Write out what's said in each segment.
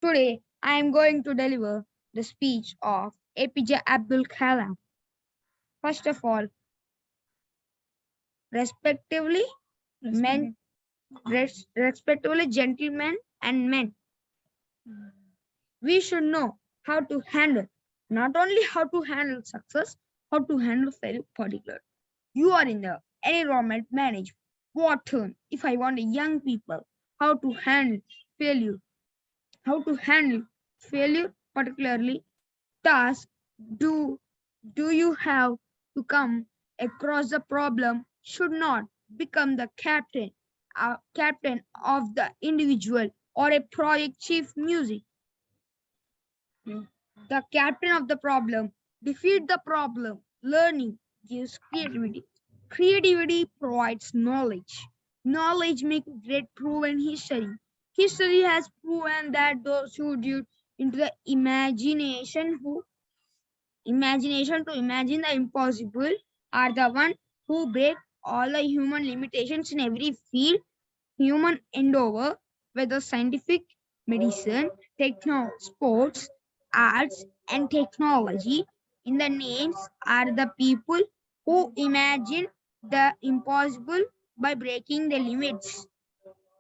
Today, I am going to deliver the speech of APJ Abdul Kalam. First of all, respectively, men, respectively, gentlemen and men, we should know how to handle, not only how to handle success, how to handle failure particular. You are in the environment management. What turn? If I want a young people, how to handle failure, how to handle failure, particularly task, do do you have to come across the problem should not become the captain of the individual or a project chief music. The captain of the problem defeat the problem. Learning gives creativity. Creativity provides knowledge. Knowledge makes great proven history. History has proven that those who due into the imagination to imagine the impossible are the one who break all the human limitations in every field, human endeavor, whether scientific, medicine, sports, arts, and technology. In the names are the people who imagine the impossible by breaking the limits.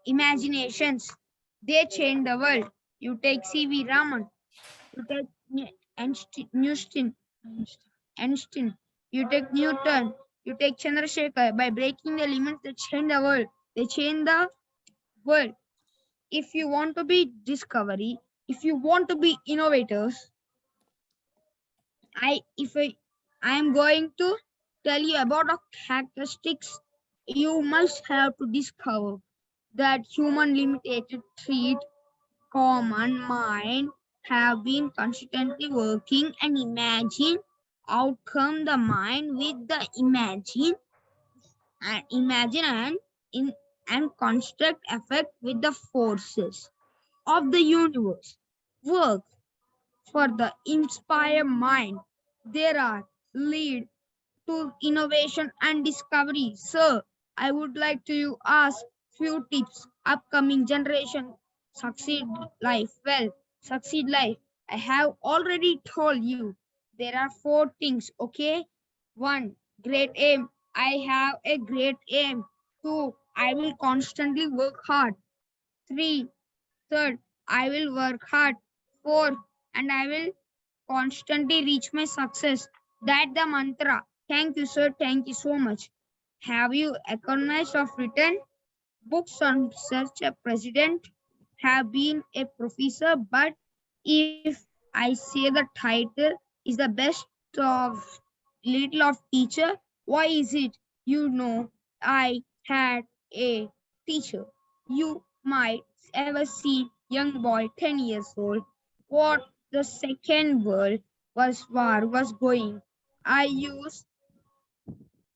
Imaginations, they change the world. You take C.V. Raman, you take Einstein, you take Newton, you take Chandrasekhar. By breaking the limits, they change the world. They change the world. If you want to be discovery, if you want to be innovators, I am going to tell you about the characteristics you must have to discover that human limited treat common mind have been constantly working and imagine outcome the mind with the imagine and in and construct effect with the forces of the universe work for the inspired mind. There are lead to innovation and discovery. Sir, I would like to ask few tips upcoming generation succeed life. Well, succeed life. I have already told you there are four things, okay? One, great aim. I have a great aim. Two, I will constantly work hard. Three, third, I will work hard. Four, and I will constantly reach my success. That the mantra. Thank you, sir. Thank you so much. Have you economized of written books on such a president? Have been a professor, but if I say the title is the best of little of teacher, why is it? You know, I had a teacher. You might ever see young boy 10 years old. What the second world was war was going. I used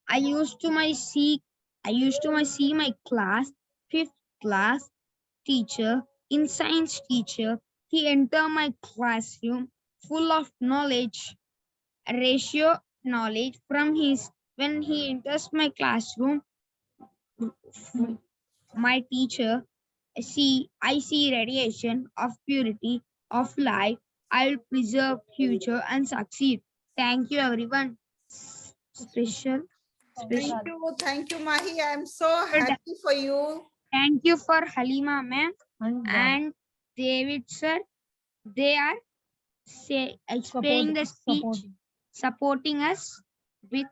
I used to my see I used to my see my class, fifth class teacher, in science teacher. He entered my classroom full of knowledge, ratio knowledge from his when he enters my classroom, my teacher I see radiation of purity of life. I'll preserve future and succeed. Thank you everyone. Special Thank you, Mahi. I'm so happy for you. Thank you for Halima ma'am and David sir. They are explaining the speech, supporting us with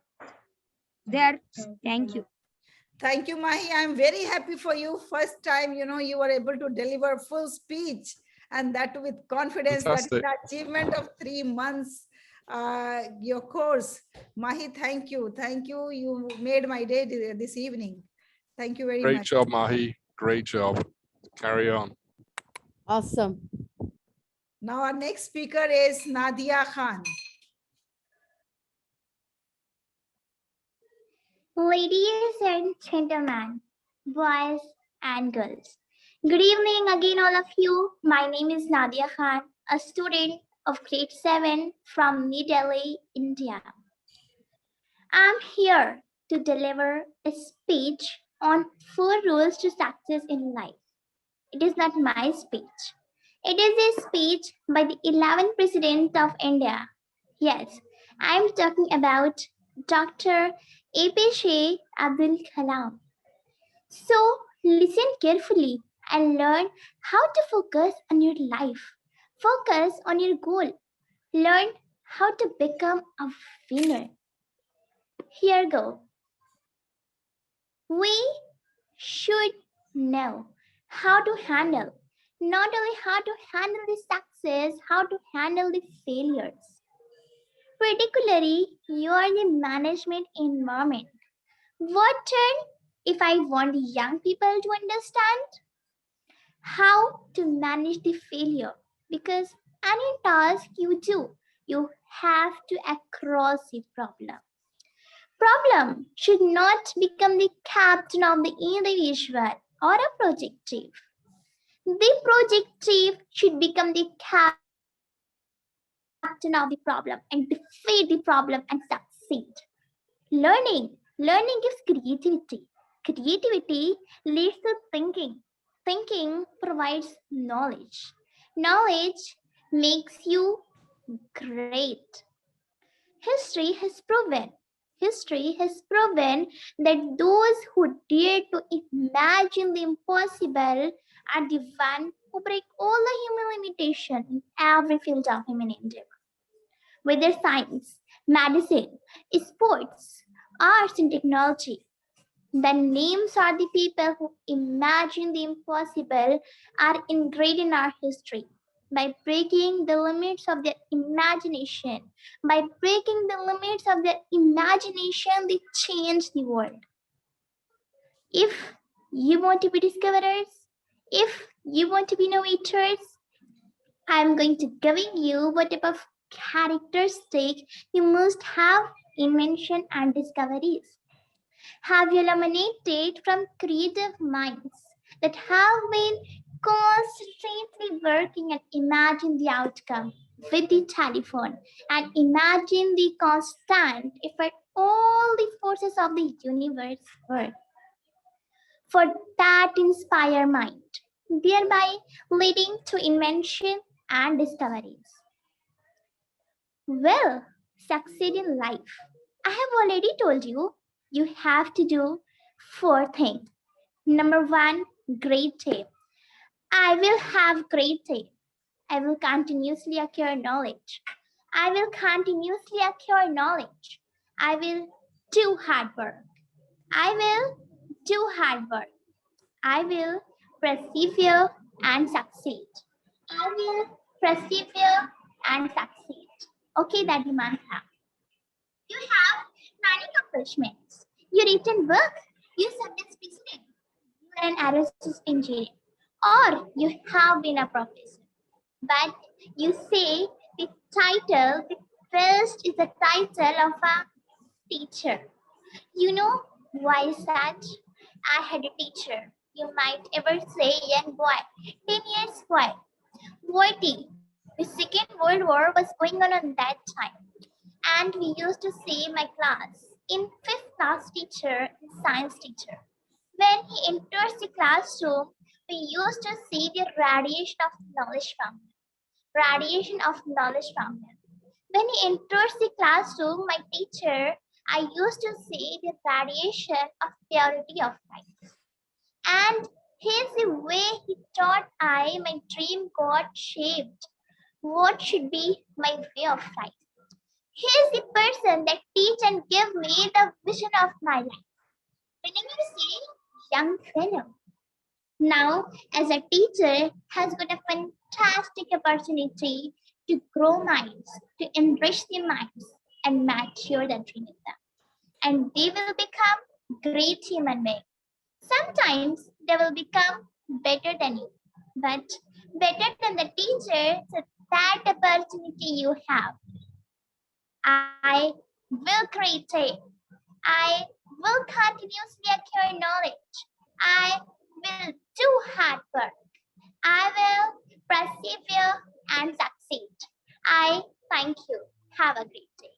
their thank you. Thank you, Mahi. I'm very happy for you. First time, you were able to deliver full speech and that with confidence. Fantastic. That is the achievement of 3 months, your course. Mahi, thank you. Thank you. You made my day this evening. Thank you very Great much. job, Mahi. Great job. Carry on. Awesome. Now our next speaker is Nadia Khan. Ladies and gentlemen, boys and girls, good evening again, all of you. My name is Nadia Khan, a student of grade 7 from New Delhi, India. I'm here to deliver a speech on 4 rules to success in life. It is not my speech. It is a speech by the 11th President of India. Yes, I'm talking about Dr. APJ Abdul Kalam. So listen carefully and learn how to focus on your life. Focus on your goal. Learn how to become a winner. Here go. We should know how to handle, not only how to handle the success, how to handle the failures. Particularly, you are the management environment. What turn if I want the young people to understand how to manage the failure? Because any task you do, you have to across the problem. Problem should not become the captain of the individual or a project chief. The project chief should become the captain of the problem and defeat the problem and succeed. Learning gives creativity. Creativity leads to thinking. Thinking provides knowledge. Knowledge makes you great. History has proven. History has proven that those who dare to imagine the impossible are the one who break all the human limitation in every field of human endeavor. Whether science, medicine, sports, arts, and technology, the names of the people who imagine the impossible are engraved in our history. By breaking the limits of their imagination, they change the world. If you want to be discoverers, if you want to be innovators, I'm going to giving you what type of characteristic you must have invention and discoveries. Have you emanated from creative minds that have been constantly working and imagine the outcome with the telephone and imagine the constant effect all the forces of the universe work for that inspire mind, thereby leading to invention and discoveries. Well, succeed in life. I have already told you, you have to do 4 things. Number 1, great day. I will have great day. I will continuously acquire knowledge. I will continuously acquire knowledge. I will do hard work. I will do hard work. I will persevere and succeed. I will persevere and succeed. Okay, that you must have. You have many accomplishments. You written book, you submit president, you are an aerospace engineer, or you have been a professor. But you say the title, the first is the title of a teacher. You know why is that? I had a teacher. You might ever say, young boy, 10 years boy. Boy, the Second World War was going on that time. And we used to see my class in fifth class teacher and science teacher. When he enters the classroom, we used to see the radiation of knowledge from him. Radiation of knowledge from him. When he enters the classroom, my teacher, I used to see the radiation of purity of life. And here's the way he taught my dream got shaped. What should be my way of life? He's the person that teach and give me the vision of my life. Remember to say, young fellow. Now, as a teacher, has got a fantastic opportunity to grow minds, to enrich their minds, and mature the dream in them. And they will become great human beings. Sometimes they will become better than you, but better than the teacher. So that opportunity you have. I will create it. I will continuously acquire knowledge. I will do hard work. I will persevere and succeed. I thank you. Have a great day.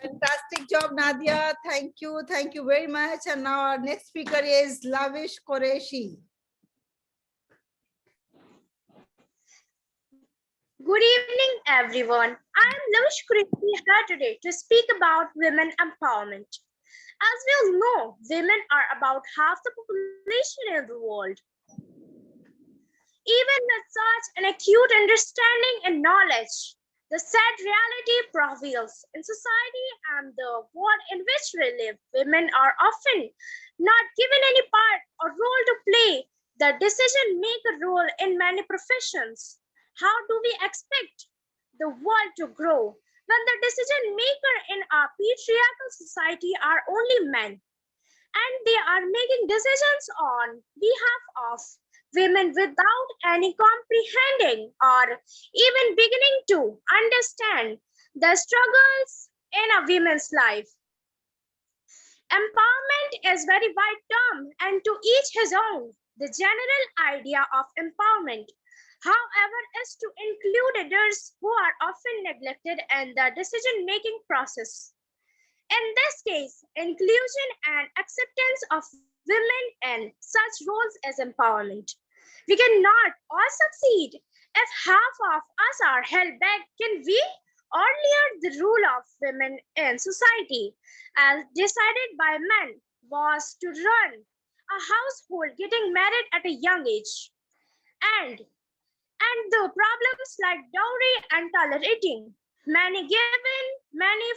Fantastic job, Nadia. Thank you. Thank you very much. And now our next speaker is Lavish Qureshi. Good evening, everyone. I am Lavish Kriti here today to speak about women empowerment. As we all know, women are about half the population in the world. Even with such an acute understanding and knowledge, the sad reality prevails in society and the world in which we live. Women are often not given any part or role to play the decision maker role in many professions. How do we expect the world to grow when the decision maker in our patriarchal society are only men, and they are making decisions on behalf of women without any comprehending or even beginning to understand the struggles in a woman's life? Empowerment is very wide term and to each his own. The general idea of empowerment, however, is to include others who are often neglected in the decision-making process. In this case, inclusion and acceptance of women in such roles is empowerment. We cannot all succeed if half of us are held back. Can we? Earlier, the rule of women in society, as decided by men, was to run a household, getting married at a young age, and the problems like dowry and tolerating many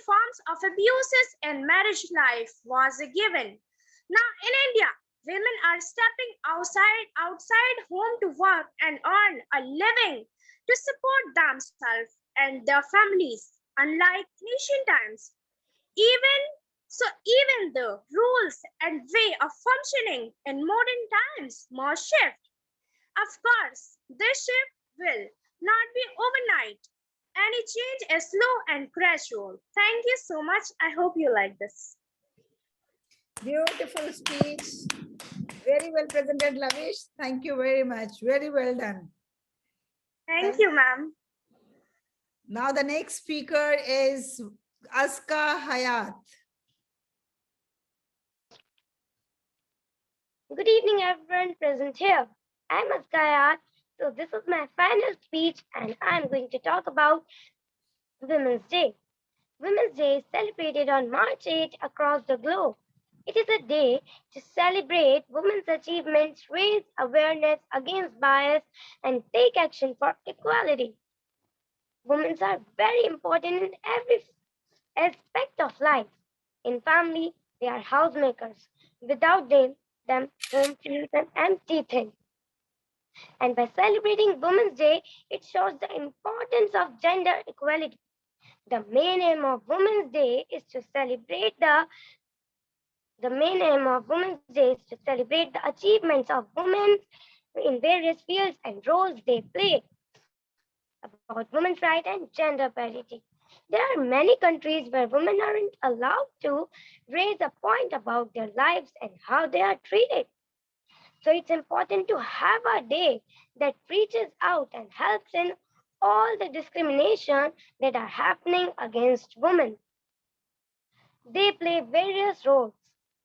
forms of abuses in marriage life was given. Now in India, women are stepping outside home to work and earn a living to support themselves and their families. Unlike ancient times, even the rules and way of functioning in modern times must shift. Of course, this shift will not be overnight. Any change is slow and gradual. Thank you so much. I hope you like this. Beautiful speech. Very well presented, Lavish. Thank you very much. Very well done. Thank you, ma'am. Now the next speaker is Aska Hayat. Good evening, everyone present here. I'm Askayat. So this is my final speech, and I'm going to talk about Women's Day. Women's Day is celebrated on March 8 across the globe. It is a day to celebrate women's achievements, raise awareness against bias, and take action for equality. Women are very important in every aspect of life. In family, they are housemakers. Without them home feels an empty thing. And by celebrating Women's Day, it shows the importance of gender equality. The main aim of Women's Day is to celebrate the achievements of women in various fields and roles they play, about women's rights and gender parity. There are many countries where women aren't allowed to raise a point about their lives and how they are treated. So it's important to have a day that reaches out and helps in all the discrimination that are happening against women. They play various roles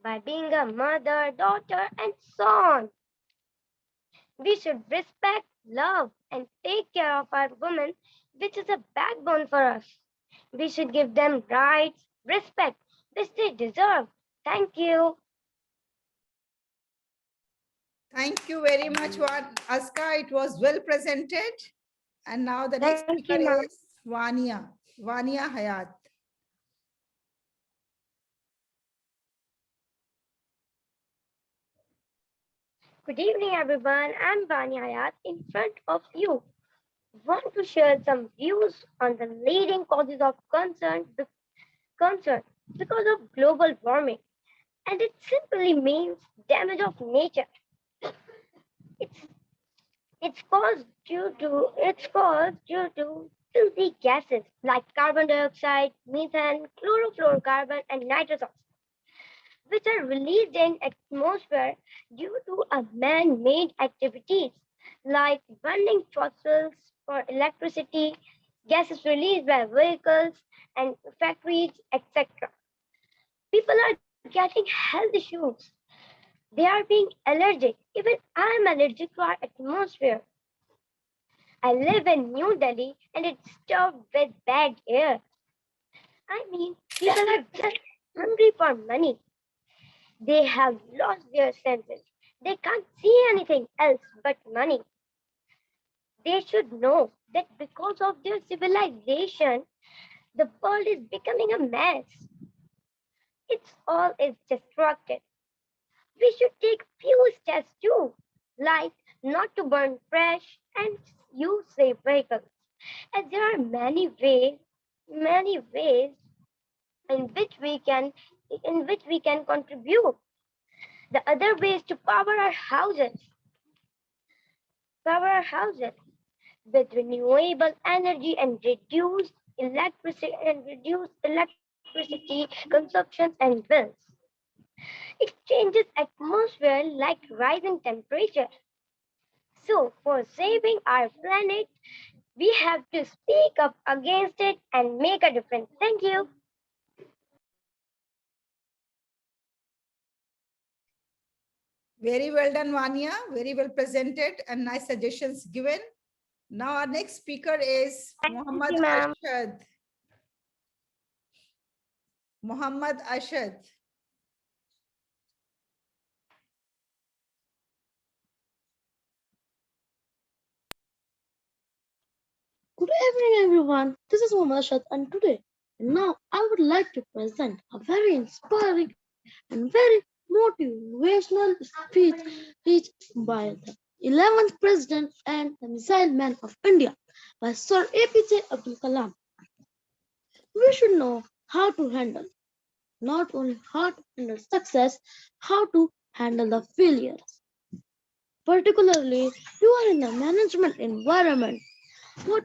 by being a mother, daughter, and so on. We should respect, love, and take care of our women, which is a backbone for us. We should give them rights, respect, which they deserve. Thank you. Thank you very much, Aska. It was well presented. And now the next Thank speaker you, ma'am. is Vania Hayat. Good evening, everyone. I'm Bani Hayat in front of you. Want to share some views on the leading causes of concern because of global warming, and it simply means damage of nature. It's it's caused due to filthy gases like carbon dioxide, methane, chlorofluorocarbon, and nitrous oxide, which are released in atmosphere due to a man-made activities like burning fossils for electricity, gases released by vehicles and factories, etc. People are getting health issues. They are being allergic. Even I'm allergic to our atmosphere. I live in New Delhi and it's stuffed with bad air. I mean, people are just hungry for money. They have lost their senses. They can't see anything else but money. They should know that because of their civilization, the world is becoming a mess. It's all is destructed. We should take few steps too, like not to burn fresh and use safe vehicles. As there are many ways in which we can contribute. The other way is to power our houses with renewable energy and reduce electricity consumptions and bills. It changes atmosphere like rising temperature. So for saving our planet, we have to speak up against it and make a difference. Thank you. Very well done, Vania. Very well presented and nice suggestions given. Now our next speaker is Thank Muhammad you, ma'am. Arshad. Muhammad Arshad. Good evening, everyone. This is Mohammed Ashad, and today, and now, I would like to present a very inspiring and very motivational speech by the 11th President and the Missile Man of India by Sir APJ Abdul Kalam. We should know how to handle, not only how to handle success, how to handle the failures. Particularly, you are in the management environment. What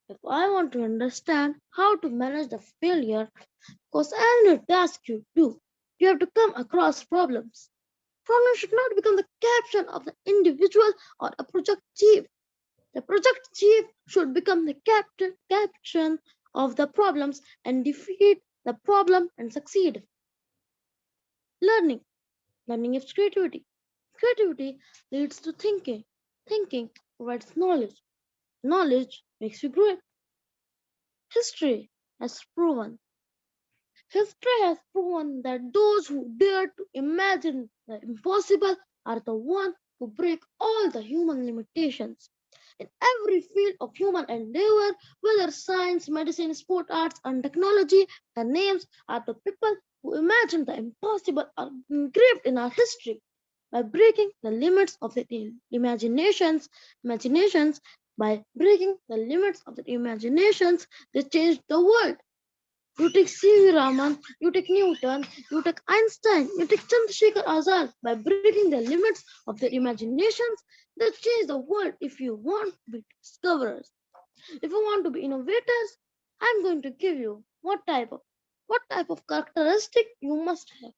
if I want to understand how to manage the failure, because I need to ask you too, you have to come across problems. Problems should not become the caption of the individual or a project chief. The project chief should become the caption of the problems and defeat the problem and succeed. Learning. Learning is creativity. Creativity leads to thinking. Thinking provides knowledge. Knowledge makes you great. History has proven History has proven that those who dare to imagine the impossible are the ones who break all the human limitations. In every field of human endeavor, whether science, medicine, sport, arts, and technology, the names are the people who imagine the impossible are engraved in our history. By breaking the limits of their imaginations, by breaking the limits of their imaginations, they changed the world. You take C.V. Raman, you take Newton, you take Einstein, you take Chandrasekhar Azad. By breaking the limits of their imaginations, they change the world. If you want to be discoverers, if you want to be innovators, I'm going to give you what type of characteristic you must have.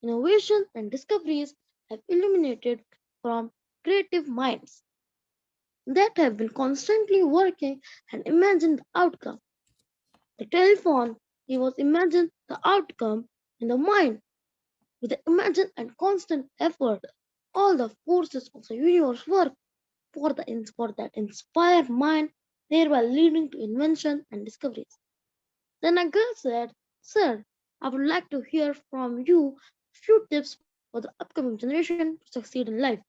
Innovation and discoveries have illuminated from creative minds that have been constantly working and imagined the outcome. The telephone, he was imagine the outcome in the mind. With the imagine and constant effort, all the forces of the universe work for that inspired mind, thereby leading to invention and discoveries. Then a girl said, Sir, I would like to hear from you a few tips for the upcoming generation to succeed in life.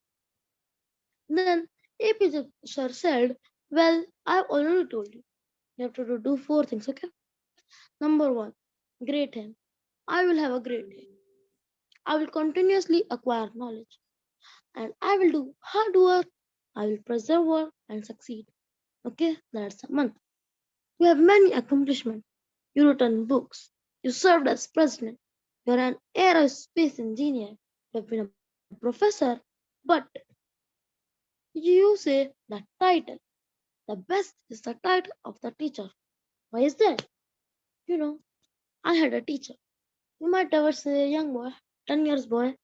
Then APJ Sir said, Well, I've already told you. You have to do four things, okay? Number one, great aim. I will have a great day. I will continuously acquire knowledge and I will do hard work. I will persevere and succeed. Okay, that's a month. You have many accomplishments. You written books. You served as president. You're an aerospace engineer. You have been a professor. But you say the title. The best is the title of the teacher. Why is that? You know, I had a teacher. You might ever say, young boy, 10 years boy,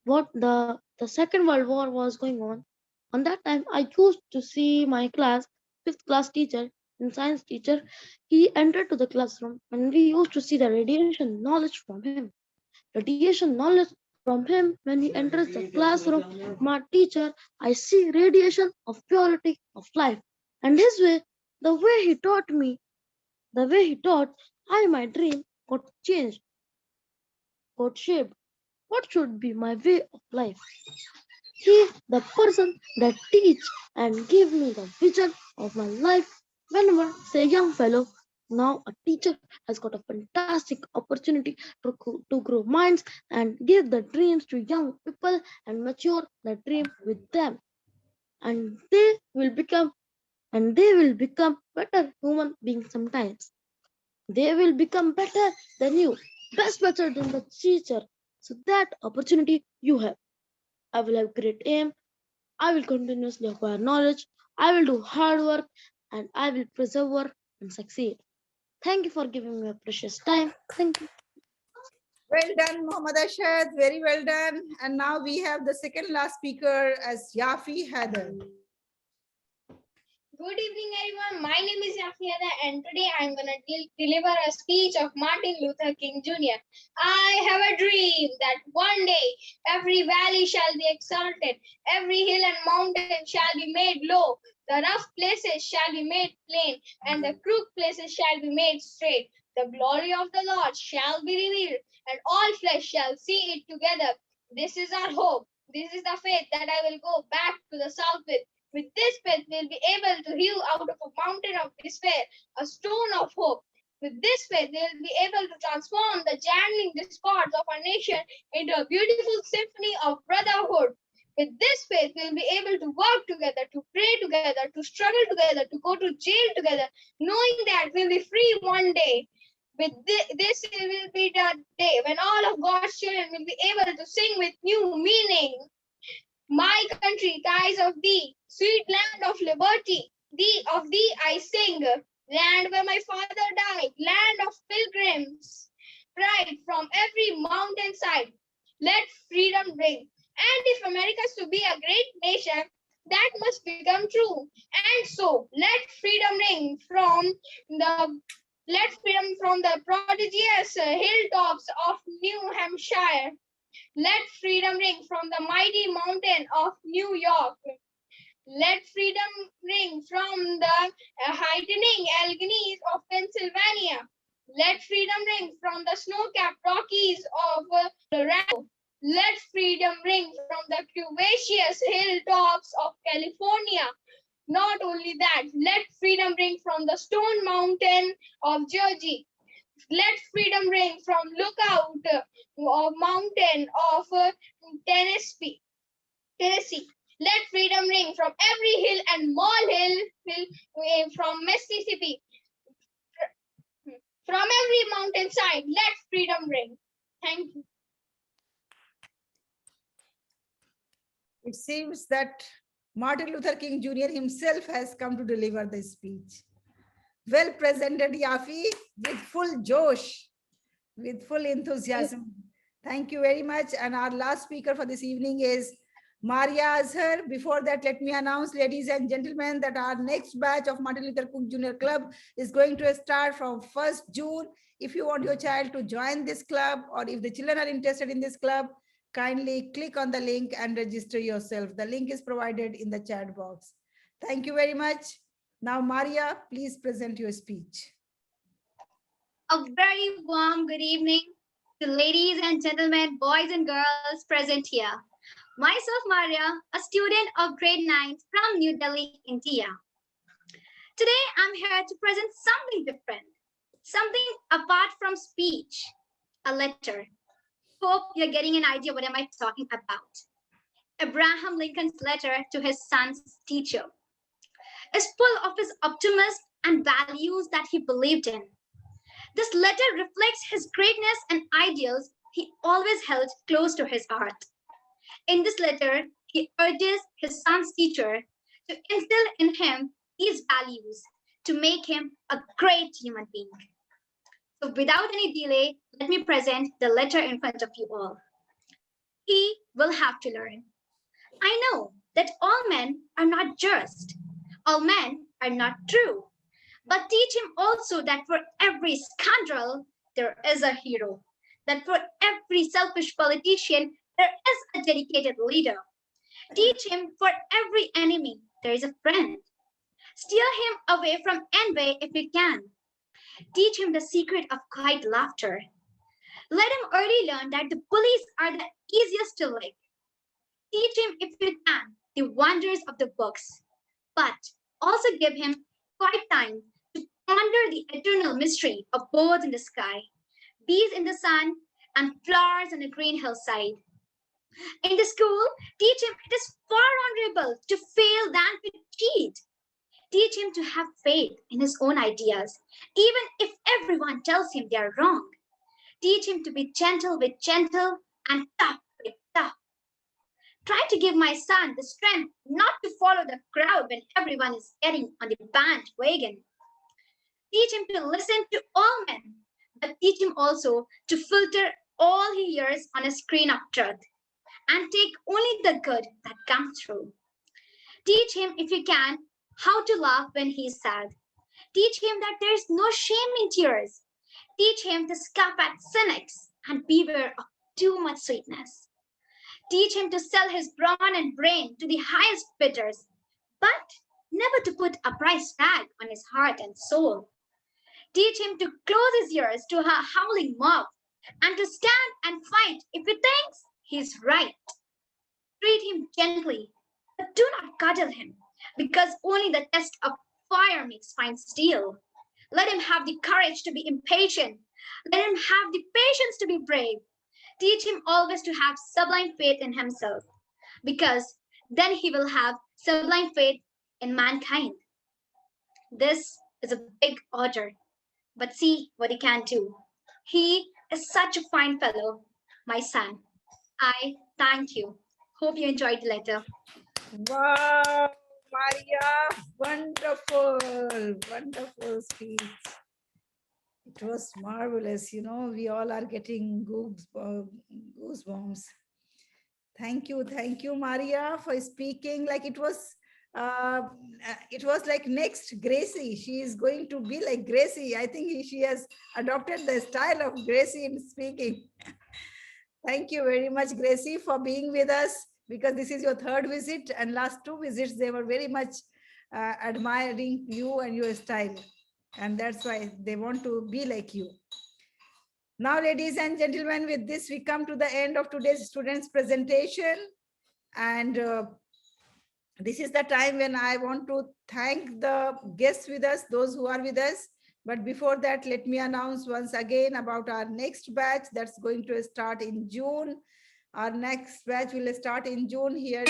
what the Second World War was going on. On that time, I used to see my class, fifth class teacher and science teacher. He entered to the classroom and we used to see the radiation knowledge from him. Radiation knowledge From him, when he enters the classroom, my teacher, I see radiation of purity of life. And his way, the way he taught me, the way he taught, I my dream got changed, got shaped. What should be my way of life? He, the person that teach and give me the vision of my life. Whenever, say, young fellow, now a teacher has got a fantastic opportunity to grow minds and give the dreams to young people and mature the dream with them. And they will become better human beings sometimes. They will become better than you, better than the teacher. So that opportunity you have. I will have great aim. I will continuously acquire knowledge. I will do hard work and I will persevere and succeed. Thank you for giving me a precious time. Thank you. Well done, Muhammad Ashad. Very well done. And now we have the second last speaker as Yafi Haider. Good evening, everyone. My name is Yafiada, and today I'm going to deliver a speech of Martin Luther King Jr. I have a dream that one day every valley shall be exalted, every hill and mountain shall be made low, the rough places shall be made plain, and the crooked places shall be made straight. The glory of the Lord shall be revealed, and all flesh shall see it together. This is our hope. This is the faith that I will go back to the south with. With this faith, we'll be able to hew out of a mountain of despair a stone of hope. With this faith, we'll be able to transform the jangling discords of our nation into a beautiful symphony of brotherhood. With this faith, we'll be able to work together, to pray together, to struggle together, to go to jail together, knowing that we'll be free one day. With this will be the day when all of God's children will be able to sing with new meaning. My country, ties of thee, sweet land of liberty, of thee I sing, land where my father died, land of pilgrims, pride from every mountainside, let freedom ring. And if America is to be a great nation, that must become true. And so let freedom from the prodigious hilltops of New Hampshire. Let freedom ring from the mighty mountain of New York. Let freedom ring from the heightening Alleghenies of Pennsylvania. Let freedom ring from the snow-capped Rockies of Colorado. Let freedom ring from the curvaceous hilltops of California. Not only that, let freedom ring from the Stone Mountain of Georgia. Let freedom ring from Lookout Mountain of Tennessee. Let freedom ring from every hill and molehill from Mississippi. From every mountainside, let freedom ring. Thank you. It seems that Martin Luther King Jr. himself has come to deliver the speech. Well presented, Yafi, with full josh, with full enthusiasm. Thank you very much. And our last speaker for this evening is Maria Azhar. Before that, let me announce, ladies and gentlemen, that our next batch of Martin Luther King Jr. Club is going to start from 1st June. If you want your child to join this club, or if the children are interested in this club, kindly click on the link and register yourself. The link is provided in the chat box. Thank you very much. Now, Maria, please present your speech. A very warm good evening to ladies and gentlemen, boys and girls present here. Myself, Maria, a student of grade 9 from New Delhi, India. Today, I'm here to present something different, something apart from speech, a letter. Hope you're getting an idea what am I talking about. Abraham Lincoln's letter to his son's teacher is full of his optimism and values that he believed in. This letter reflects his greatness and ideals he always held close to his heart. In this letter, he urges his son's teacher to instill in him these values to make him a great human being. So without any delay, let me present the letter in front of you all. He will have to learn. I know that all men are not just, all men are not true, but teach him also that for every scoundrel, there is a hero, that for every selfish politician, there is a dedicated leader. Teach him for every enemy there is a friend. Steer him away from envy if you can. Teach him the secret of quiet laughter. Let him early learn that the bullies are the easiest to lick. Teach him, if you can, the wonders of the books, but also give him quiet time to ponder the eternal mystery of birds in the sky, bees in the sun, and flowers on a green hillside. In the school, teach him it is far honorable to fail than to cheat. Teach him to have faith in his own ideas, even if everyone tells him they are wrong. Teach him to be gentle with gentle and tough with tough. Try to give my son the strength not to follow the crowd when everyone is getting on the bandwagon. Teach him to listen to all men, but teach him also to filter all he hears on a screen of truth and take only the good that comes through. Teach him, if you can, how to laugh when he is sad. Teach him that there is no shame in tears. Teach him to scoff at cynics and beware of too much sweetness. Teach him to sell his brawn and brain to the highest bidders, but never to put a price tag on his heart and soul. Teach him to close his ears to a howling mob and to stand and fight if he thinks he's right. Treat him gently, but do not cuddle him, because only the test of fire makes fine steel. Let him have the courage to be impatient. Let him have the patience to be brave. Teach him always to have sublime faith in himself, because then he will have sublime faith in mankind. This is a big order, but see what he can do. He is such a fine fellow, my son. I thank you. Hope you enjoyed the letter. Wow, Maria, wonderful, wonderful speech. It was marvelous. You know, we all are getting goosebumps. Thank you, Maria, for speaking. Like uh, it was like next Gracie. She is going to be like Gracie. I think she has adopted the style of Gracie in speaking. Thank you very much, Gracie, for being with us, because this is your third visit, and last two visits, they were very much admiring you and your style. And that's why they want to be like you. Now, ladies and gentlemen, with this, we come to the end of today's students' presentation. And this is the time when I want to thank the guests with us, those who are with us. But before that, let me announce once again about our next batch that's going to start in June. Our next batch will start in June here.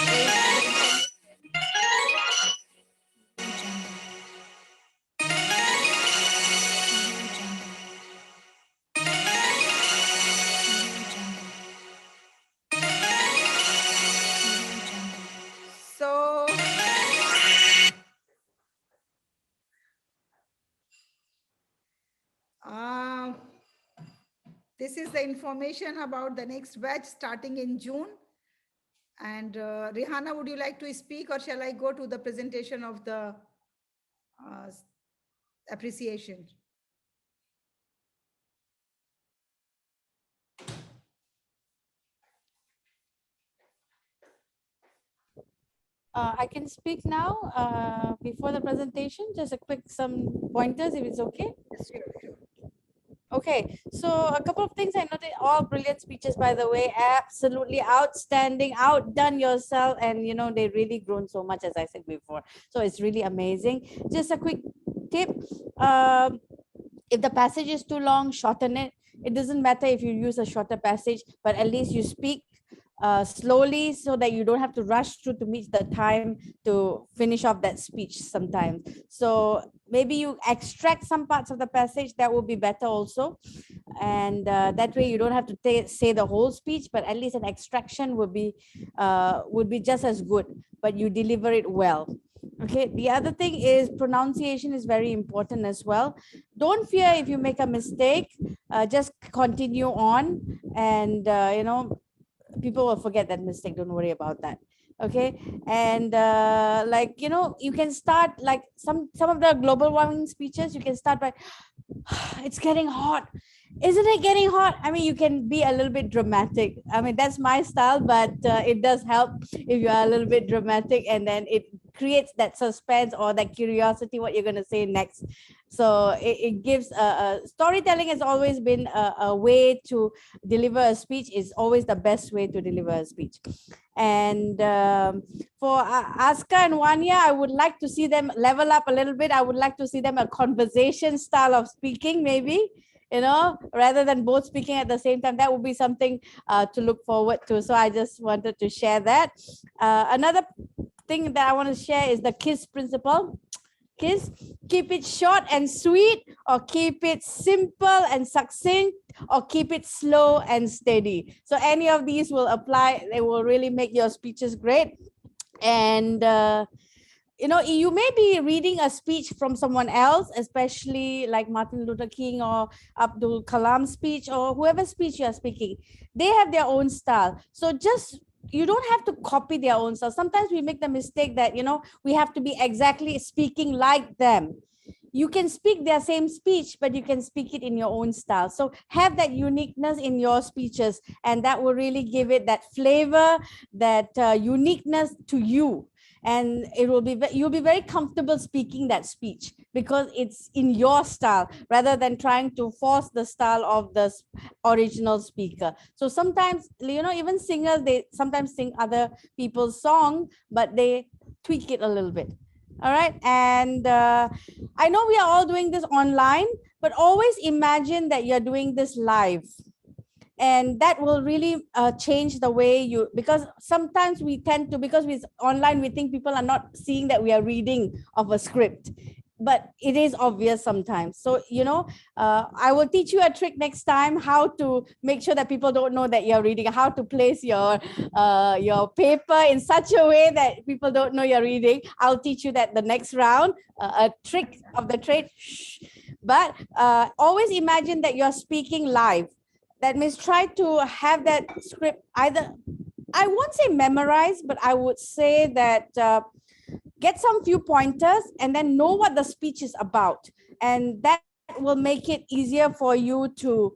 So, this is the information about the next batch starting in June. And Rihanna, would you like to speak, or shall I go to the presentation of the appreciation? I can speak now before the presentation, just a quick some pointers if it's okay. Sure. Okay, so a couple of things I noted, all brilliant speeches, by the way, absolutely outstanding, outdone yourself, and you know, they really grown so much, as I said before. So it's really amazing. Just a quick tip, if the passage is too long, shorten it. It doesn't matter if you use a shorter passage, but at least you speak slowly so that you don't have to rush through to meet the time to finish off that speech sometimes. So maybe you extract some parts of the passage, that will be better also. And that way you don't have to say the whole speech, but at least an extraction would be just as good, but you deliver it well. Okay, the other thing is pronunciation is very important as well. Don't fear if you make a mistake, just continue on, and you know, people will forget that mistake. Don't worry about that. Okay, and like, you know, you can start like some of the global warming speeches, you can start by it's getting hot, Isn't it getting hot? I mean, you can be a little bit dramatic. I mean, that's my style, but it does help if you are a little bit dramatic, and then it creates that suspense or that curiosity what you're going to say next. So it gives storytelling has always been a way to deliver a speech, is always the best way to deliver a speech. And for Aska and Wanya, I would like to see them level up a little bit. I would like to see them a conversation style of speaking, maybe, you know, rather than both speaking at the same time. That would be something to look forward to. So I just wanted to share that. Another thing that I want to share is the KISS principle. KISS, keep it short and sweet, or keep it simple and succinct, or keep it slow and steady. So any of these will apply. They will really make your speeches great. And you know, you may be reading a speech from someone else, especially like Martin Luther King or Abdul Kalam's speech, or whoever speech you are speaking. They have their own style. So just, you don't have to copy their own style. Sometimes we make the mistake that, you know, we have to be exactly speaking like them. You can speak their same speech, but you can speak it in your own style. So have that uniqueness in your speeches, and that will really give it that flavor, that uniqueness to you. And it will be, you'll be very comfortable speaking that speech because it's in your style, rather than trying to force the style of the original speaker. So sometimes, you know, even singers, they sometimes sing other people's song, but they tweak it a little bit. All right. And I know we are all doing this online, but always imagine that you're doing this live. And that will really change the way you, because sometimes we tend to, because we're online, we think people are not seeing that we are reading of a script, but it is obvious sometimes. So, you know, I will teach you a trick next time, how to make sure that people don't know that you're reading, how to place your paper in such a way that people don't know you're reading. I'll teach you that the next round, a trick of the trade. Shh. But always imagine that you're speaking live. That means try to have that script either, I won't say memorize, but I would say that get some few pointers and then know what the speech is about. And that will make it easier for you to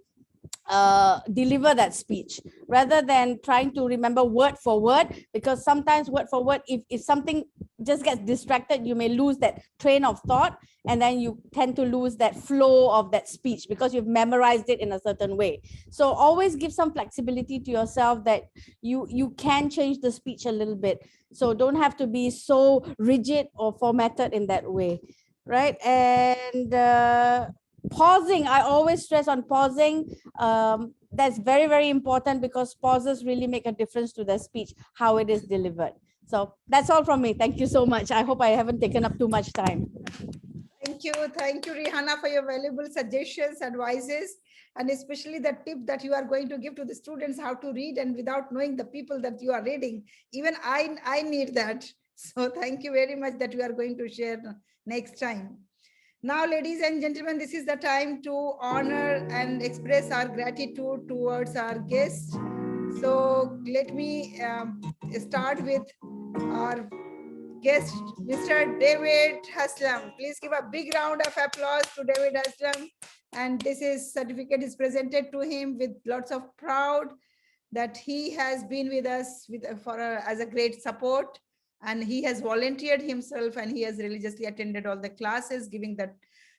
deliver that speech, rather than trying to remember word for word, because sometimes word for word, if something just gets distracted, you may lose that train of thought, and then you tend to lose that flow of that speech because you've memorized it in a certain way. So always give some flexibility to yourself, that you can change the speech a little bit. So don't have to be so rigid or formatted in that way, right? And pausing, I always stress on pausing. That's very, very important, because pauses really make a difference to the speech, how it is delivered. So that's all from me. Thank you so much. I hope I haven't taken up too much time. Thank you, Rihanna, for your valuable suggestions, advices, and especially the tip that you are going to give to the students how to read, and without knowing the people that you are reading. Even I need that. So thank you very much that you are going to share next time. Now, ladies and gentlemen, this is the time to honor and express our gratitude towards our guests. So let me start with our guest, Mr. David Haslam. Please give a big round of applause to David Haslam. And this certificate is presented to him with lots of proud that he has been with us as a great support. And he has volunteered himself, and he has religiously attended all the classes, giving the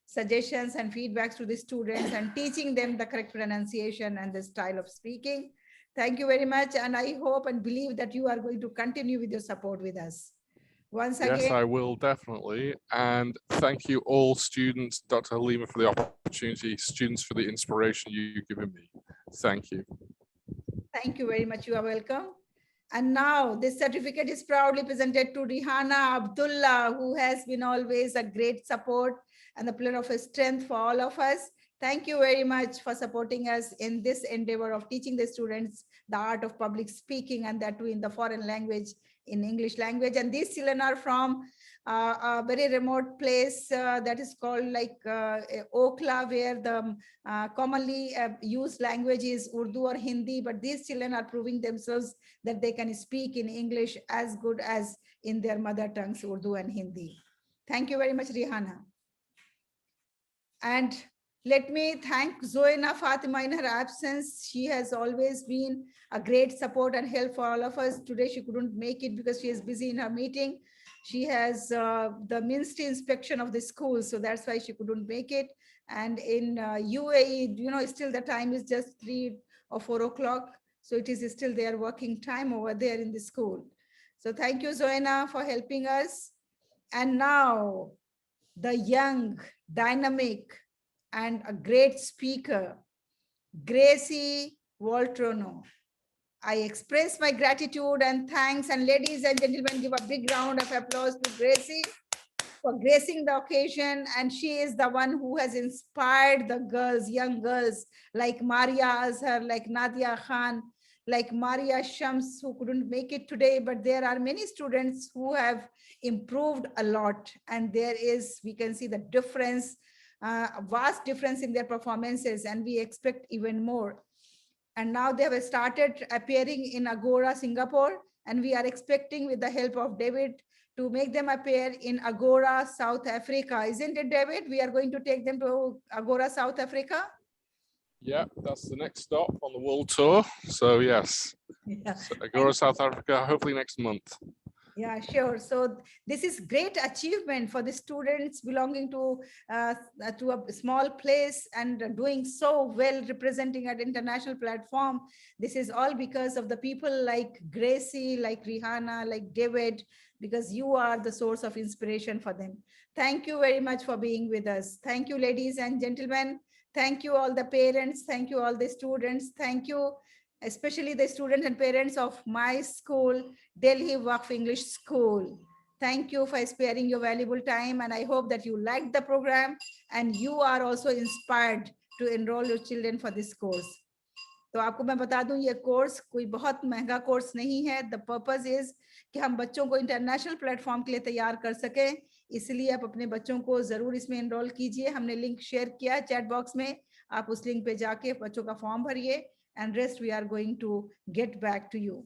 suggestions and feedbacks to the students and teaching them the correct pronunciation and the style of speaking. Thank you very much. And I hope and believe that you are going to continue with your support with us. Once again. Yes, I will definitely. And thank you all students, Dr. Halima, for the opportunity, students for the inspiration you've given me. Thank you. Thank you very much. You are welcome. And now this certificate is proudly presented to Rihanna Abdullah, who has been always a great support and a pillar of strength for all of us. Thank you very much for supporting us in this endeavor of teaching the students the art of public speaking, and that too in the foreign language, in English language. And these children are from a very remote place that is called like Okla, where the commonly used language is Urdu or Hindi, but these children are proving themselves that they can speak in English as good as in their mother tongues, Urdu and Hindi. Thank you very much, Rihanna. And Let me thank Zoena Fatima in her absence. She has always been a great support and help for all of us. Today she couldn't make it because she is busy in her meeting. She has the ministry inspection of the school, so that's why she couldn't make it. And in UAE, you know, still the time is just 3 or 4 o'clock. So it is still their working time over there in the school. So thank you, Zoena, for helping us. And now the young, dynamic, and a great speaker, Gracie Waltrono. I express my gratitude and thanks, and ladies and gentlemen, give a big round of applause to Gracie for gracing the occasion. And she is the one who has inspired the girls, young girls like Maria Azhar, like Nadia Khan, like Maria Shams, who couldn't make it today, but there are many students who have improved a lot. And there is, we can see the difference, a vast difference in their performances, and we expect even more. And now they have started appearing in Agora, Singapore, and we are expecting, with the help of David, to make them appear in Agora, South Africa. Isn't it, David? We are going to take them to Agora, South Africa. Yeah, that's the next stop on the world tour. So yes, Yeah. so Agora, South Africa, hopefully next month. Yeah, sure. So this is great achievement for the students belonging to a small place and doing so well, representing an international platform. This is all because of the people like Gracie, like Rihanna, like David, because you are the source of inspiration for them. Thank you very much for being with us. Thank you, ladies and gentlemen. Thank you all the parents. Thank you all the students. Thank you, especially the students and parents of my school, Delhi Waqf English School. Thank you for sparing your valuable time, and I hope that you liked the program and you are also inspired to enroll your children for this course. तो आपको मैं बता दूं, ये course कोई बहुत महंगा course नहीं है. द पर्पस इज कि हम बच्चों को इंटरनेशनल प्लेटफॉर्म के लिए तैयार कर सकें, इसलिए आप अपने बच्चों को जरूर इसमें एनरोल कीजिए. हमने लिंक शेयर किया चैट बॉक्स में, आप उस लिंक पे जाके बच्चों का फॉर्म भरिए, and rest we are going to get back to you.